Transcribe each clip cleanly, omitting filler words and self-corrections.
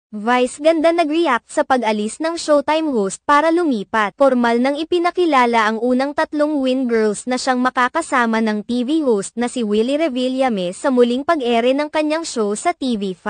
Vice ganda nag-react sa pag-alis ng Showtime host para lumipat. Formal nang ipinakilala ang unang tatlong Win Girls na siyang makakasama ng TV host na si Willie Revillame sa muling pag-ere ng kanyang show sa TV5.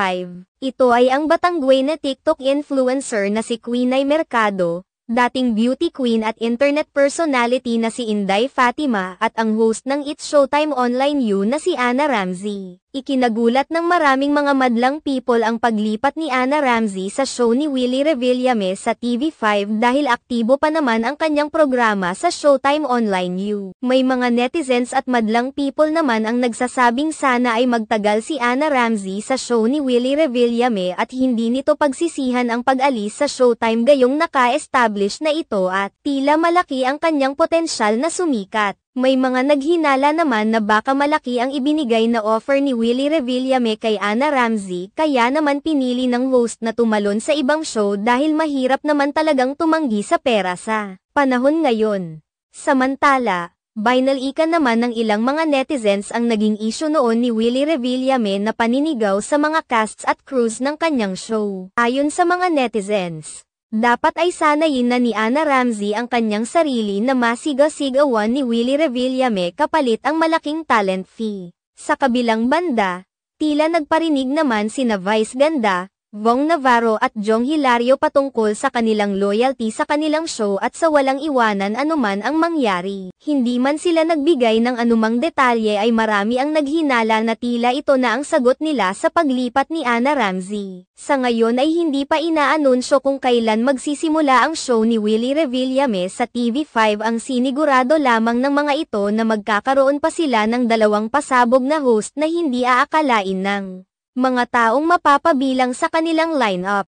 Ito ay ang Batangguay na TikTok influencer na si Queenie Mercado, dating beauty queen at internet personality na si Inday Fatima at ang host ng It's Showtime Online You na si Ana Ramsey. Ikinagulat ng maraming mga madlang people ang paglipat ni Ana Ramsey sa show ni Willie Revillame sa TV5 dahil aktibo pa naman ang kanyang programa sa Showtime Online U. May mga netizens at madlang people naman ang nagsasabing sana ay magtagal si Ana Ramsey sa show ni Willie Revillame at hindi nito pagsisihan ang pag-alis sa Showtime gayong naka-establish na ito at tila malaki ang kanyang potensyal na sumikat. May mga naghinala naman na baka malaki ang ibinigay na offer ni Willie Revillame kay Ana Ramsey kaya naman pinili ng host na tumalon sa ibang show dahil mahirap naman talagang tumanggi sa pera sa panahon ngayon. Samantala, binalikan naman ng ilang mga netizens ang naging issue noon ni Willie Revillame na paninigaw sa mga casts at crews ng kanyang show. Ayon sa mga netizens, dapat ay sanayin na ni Ana Ramsey ang kanyang sarili na masiga-sigawan ni Willie Revillame kapalit ang malaking talent fee. Sa kabilang banda, tila nagparinig naman sina Vice Ganda, Vong Navarro at Jong Hilario patungkol sa kanilang loyalty sa kanilang show at sa walang iwanan anuman ang mangyari. Hindi man sila nagbigay ng anumang detalye ay marami ang naghinala na tila ito na ang sagot nila sa paglipat ni Ana Ramsey. Sa ngayon ay hindi pa inaanunsyo kung kailan magsisimula ang show ni Willie Revillame sa TV5 ang sinigurado lamang ng mga ito na magkakaroon pa sila ng dalawang pasabog na host na hindi aakalain ng mga taong mapapabilang sa kanilang lineup.